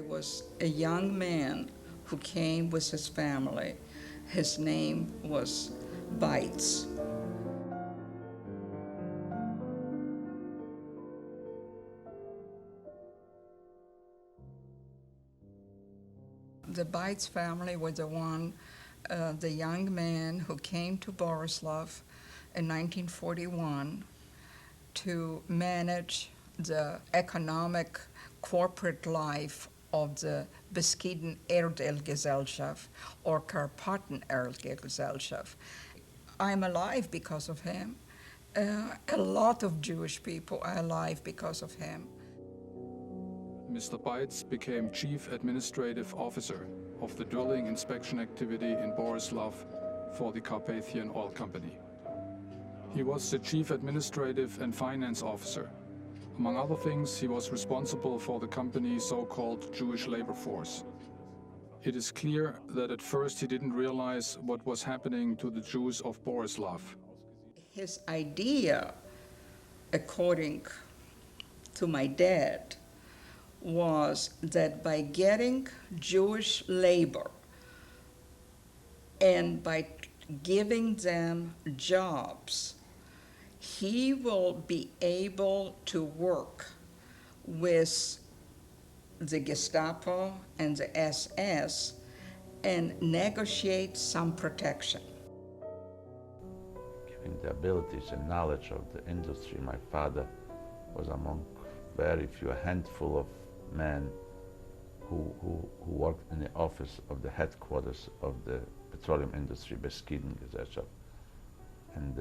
There was a young man who came with his family. His name was Beitz. The Beitz family was the young man who came to Borislav in 1941 to manage the economic corporate life of the Beskiden Erdölgesellschaft or Karpaten Erdölgesellschaft. I'm alive because of him. A lot of Jewish people are alive because of him. Mr. Beitz became Chief Administrative Officer of the drilling inspection activity in Borislav for the Carpathian Oil Company. He was the Chief Administrative and Finance Officer. Among other things, he was responsible for the company's so-called Jewish labor force. It is clear that at first he didn't realize what was happening to the Jews of Borislav. His idea, according to my dad, was that by getting Jewish labor and by giving them jobs, he will be able to work with the Gestapo and the SS and negotiate some protection. Given the abilities and knowledge of the industry, my father was among very few, a handful of men who worked in the office of the headquarters of the petroleum industry, Beskiden Gesellschaft. And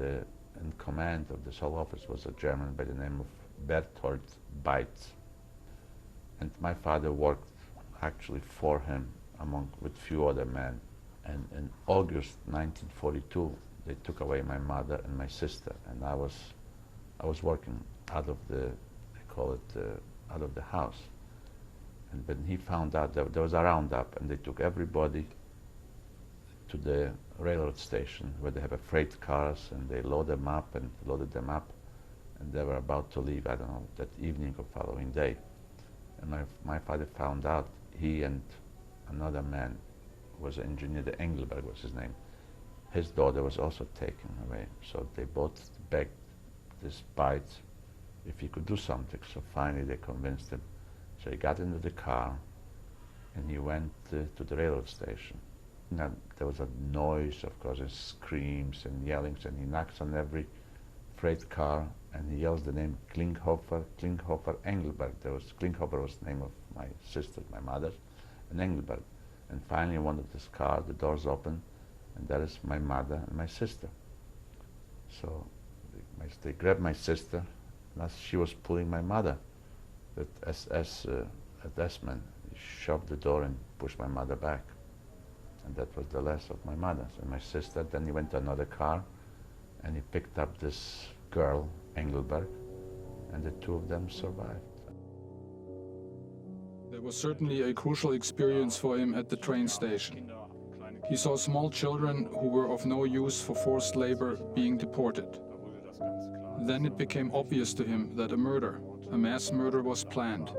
in command of this whole office was a German by the name of Berthold Beitz. And my father worked actually for him with few other men. And in August 1942, they took away my mother and my sister, and I was working out of out of the house. And when he found out that there was a roundup, and they took everybody to the railroad station where they have freight cars, and they loaded them up, and they were about to leave, I don't know, that evening or following day. And my father found out. He and another man was an engineer, the Engelberg was his name. His daughter was also taken away. So they both begged this Beitz if he could do something. So finally they convinced him. So he got into the car and he went to the railroad station. Now, there was a noise, of course, and screams and yellings, and he knocks on every freight car and he yells the name Klinghoffer Engelberg. Klinghoffer was the name of my sister, my mother, and Engelberg. And finally in one of this car, the doors open, and that is my mother and my sister. So they grabbed my sister, and as she was pulling my mother, that SS-man shoved the door and pushed my mother back. And that was the last of my mother. So my sister, then he went to another car, and he picked up this girl, Engelberg, and the two of them survived. There was certainly a crucial experience for him at the train station. He saw small children who were of no use for forced labor being deported. Then it became obvious to him that a mass murder was planned.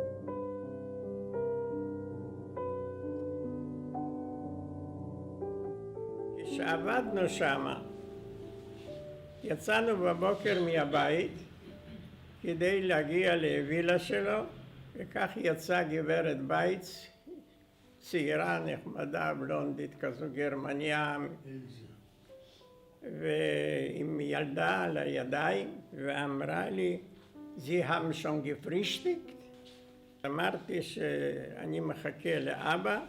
כשעבדנו שמה, יצאנו בבוקר מהבית כדי להגיע לווילה שלו, וכך יצאה גברת בייץ, צעירה, נחמדה, בלונדית כזו, גרמניה, ועם ילדה על הידיים, ואמרה לי, Sie haben schon gefrühstückt? אמרתי שאני מחכה לאבא,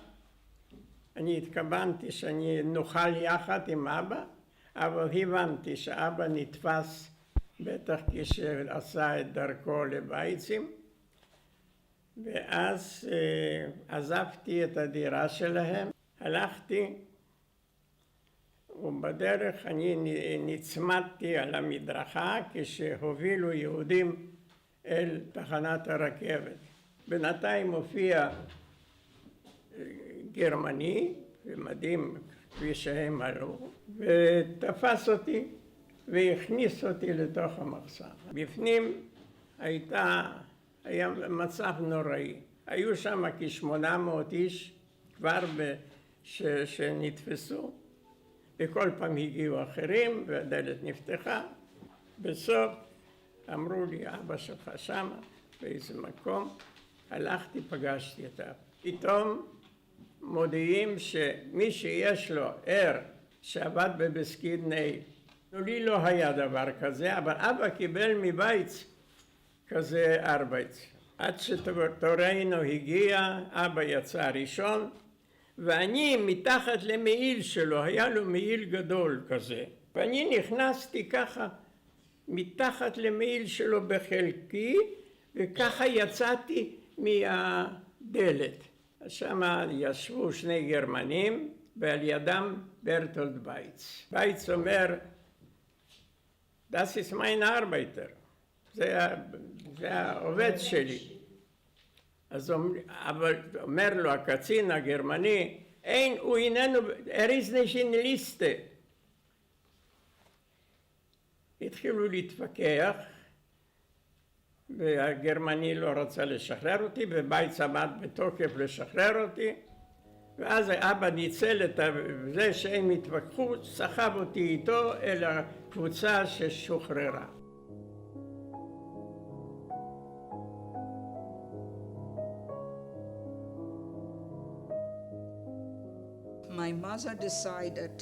אני התכוונתי שאני נאכל יחד עם אבא, אבל הבנתי שאבא נתפס בטח כשעשה את דרכו לבייצים, ואז עזבתי את הדירה שלהם, הלכתי, ובדרך אני נצמדתי על המדרכה כשהובילו יהודים אל תחנת הרכבת. בינתיים הופיע גרמני, ומדהים כפי שהם עלו, ותפס אותי והכניס אותי לתוך המחסן. בפנים היה מצב נוראי. היו שם כ-800 איש כבר שנתפסו, וכל פעם הגיעו אחרים והדלת נפתחה. בסוף אמרו לי, אבא שלך שמה באיזה מקום. הלכתי, פגשתי אותה. פתאום מודיעים שמי שיש לו ער שעבד בבסקידני, לי לא היה דבר כזה, אבל אבא קיבל מבייץ כזה ארבייץ. עד שתורנו הגיע, אבא יצא ראשון, ואני מתחת למעיל שלו, היה לו מעיל גדול כזה, ואני נכנסתי ככה מתחת למעיל שלו בחלקי, וככה יצאתי מהדלת. שם ישבו שני גרמנים, ועל ידם ברטולד בייץ. בייץ אומר, Das ist mein Arbeiter. זה העובד שלי. אז אבל אומר לו הקצין הגרמני, אין, הוא איננו, ist nicht in Liste. התחילו להתווכח, והגרמני לא רצה לשחרר אותי, ובייץ עמד בתוקף לשחרר אותי, ואז אבא ניצל את זה שהם התווכחו, סחב אותי איתו אל הקבוצה ששוחררה. My mother decided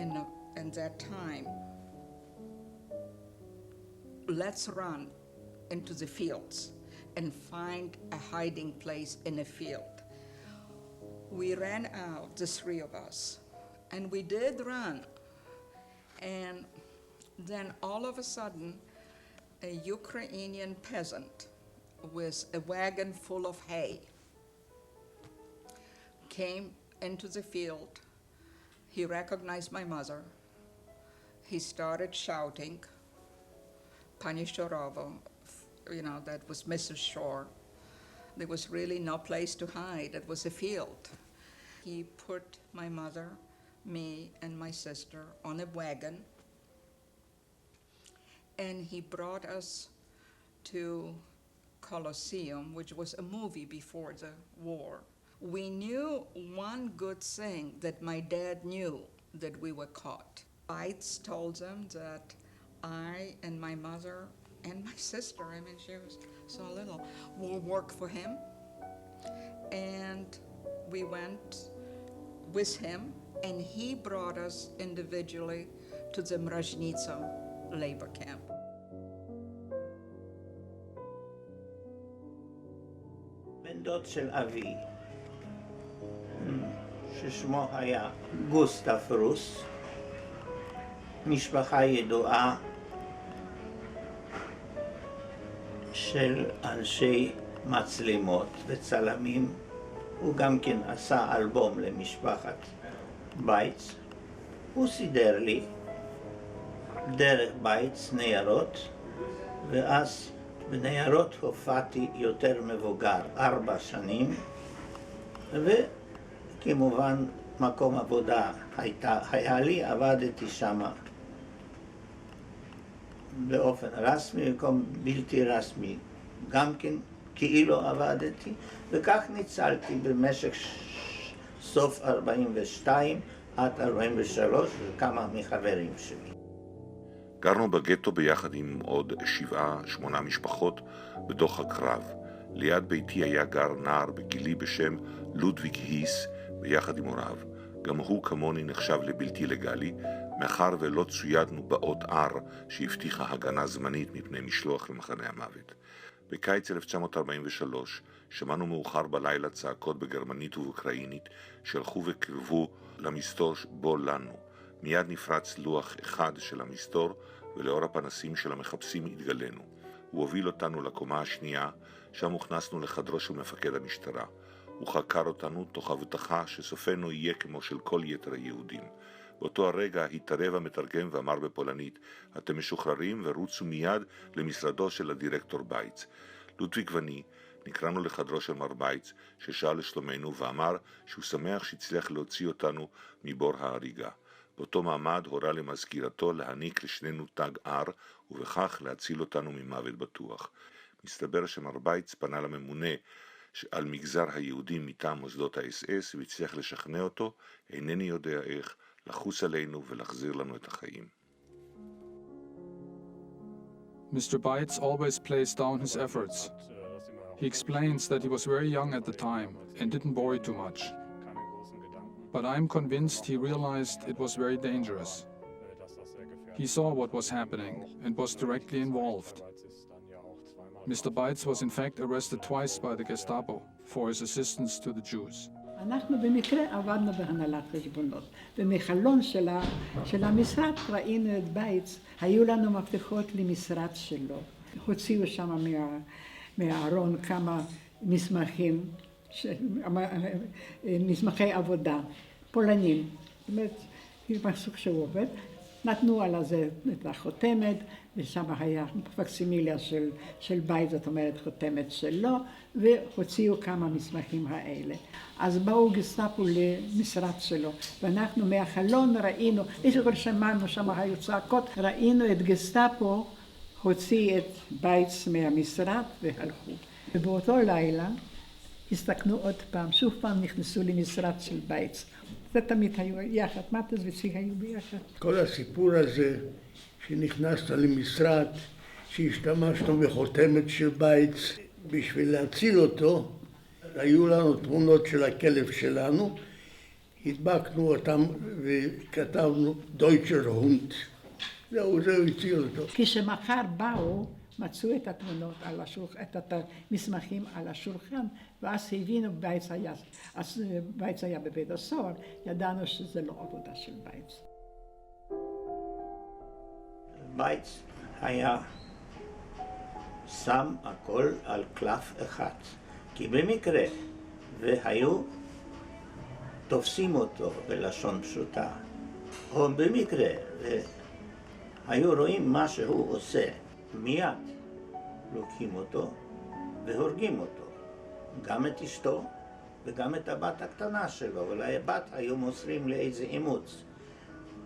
in that time, let's run into the fields and find a hiding place in a field. We ran out, the three of us, and we did run. And then all of a sudden, a Ukrainian peasant with a wagon full of hay came into the field. He recognized my mother. He started shouting, Pani Shorova, that was Mrs. Shore. There was really no place to hide. It was a field. He put my mother, me, and my sister on a wagon, and he brought us to Colosseum, which was a movie before the war. We knew one good thing, that my dad knew that we were caught. Beitz told them that I and my mother and my sister, she was so little, will work for him. And we went with him, and he brought us individually to the Mrazhnitsa labor camp. בן דוד של אבי, ששמו היה גוסטף רוס, משפחה ידועה של אנשי מצלמות וצלמים. הוא גם כן עשה אלבום למשפחת בייץ. הוא סידר לי דרך בייץ ניירות, ואז בניירות הופעתי יותר מבוגר, 4 שנים, וכמובן מקום עבודה היה לי, עבדתי שם באופן רסמי, מקום בלתי רסמי גם כן כאילו עבדתי, וכך ניצלתי במשך סוף 42 עד 43 וכמה מחברים שלי. גרנו בגטו ביחד עם עוד 7-8 משפחות בדוח הקרב. ליד ביתי היה גר נער בגילי בשם לודוויג היס ביחד עם הוריו. גם הוא כמוני נחשב לבלתי לגלי, מאחר ולא צוידנו באות R שהבטיחה הגנה זמנית מפני משלוח למחנה המוות. בקיץ 1943 שמענו מאוחר בלילה צעקות בגרמנית ובאוקראינית שהלכו וקרבו למסתור בו לנו. מיד נפרץ לוח אחד של המסתור, ולאור הפנסים של המחפשים התגלנו. הוא הוביל אותנו לקומה השנייה, שם הוכנסנו לחדרו של מפקד המשטרה. הוא חקר אותנו תוך הבטחה שסופנו יהיה כמו של כל יתר היהודים. באותו הרגע התערב המתרגם ואמר בפולנית, אתם משוחררים ורוצו מיד למשרדו של הדירקטור בייץ. לודוויג ואני נקראנו לחדרו של מר בייץ, ששאל לשלומנו ואמר שהוא שמח שהצליח להוציא אותנו מבור ההריגה. באותו מעמד הורה למזכירתו להעניק לשנינו תג R, ובכך להציל אותנו ממוות בטוח. מסתבר שמר בייץ פנה לממונה על מגזר היהודים מטעם מוסדות האס-אס והצליח לשכנע אותו, אינני יודע איך, לחוס עלינו ולהחזיר לנו את החיים. Mr. Beitz always plays down his efforts. He explains that he was very young at the time and didn't worry too much. But I'm convinced he realized it was very dangerous. He saw what was happening and was directly involved. Mr. Beitz was in fact arrested twice by the Gestapo for his assistance to the Jews. אנחנו במקרה עבדנו בהנהלת חשבונות. במחלון של המשרד ראינו את בייץ, היו לנו מפתחות למשרד שלו. הוציאו שם מהארון כמה מסמכים, מסמכי עבודה, פולנים. זאת אומרת, מסוג שהוא עובד. נתנו על זה את החותמת, ושם היה פקסימיליה של בייץ, זאת אומרת חותמת שלו, והוציאו כמה מסמכים האלה. אז באו גסטאפו למשרד שלו, ואנחנו מהחלון ראינו, איזה כל שמענו, שם היו צעקות, ראינו את גסטאפו הוציא את בייץ מהמשרד והלכו. ובאותו לילה הסתכנו עוד פעם, שוב פעם נכנסו למשרד של בייץ. זה תמיד היו יחד, מטס וצי היו ביחד. כל הסיפור הזה שנכנסת למשרד, שהשתמשנו בחותמת של בייץ בשביל להציל אותו, היו לנו תמונות של הכלב שלנו, הדבקנו אותם וכתבנו דויטשר הונד. זהו הציל אותו. כשמחר באו, מצאו את התמונות על השולחן, את המסמכים על השולחן, ואז הבינו בייץ היה בבית הסוהר, ידענו שזה לא עבודה של בייץ. בייץ היה שם הכל על קלף אחד, כי במקרה והיו תופסים אותו בלשון פשוטה, או במקרה והיו רואים מה שהוא עושה, מיד לוקחים אותו והורגים אותו, גם את אשתו וגם את הבת הקטנה שלו, אולי הבת היו מוסרים לאיזה אימוץ.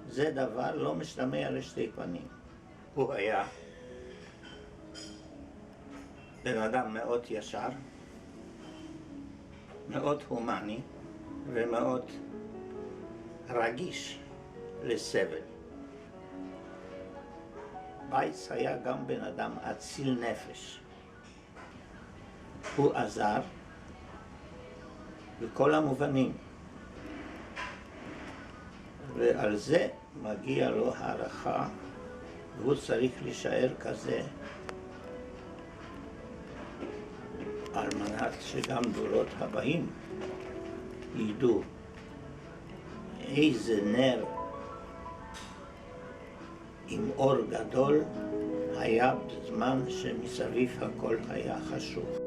זה דבר לא משתמע לשתי פנים. הוא היה בן אדם מאוד ישר, מאוד הומני ומאוד רגיש לסבל. בייץ היה גם בן אדם אציל נפש. הוא עזר בכל המובנים, ועל זה מגיע לו הערכה, והוא צריך להישאר כזה על מנת שגם דורות הבאים ידעו איזה נר עם אור גדול היה בזמן שמסביב הכל היה חשוך.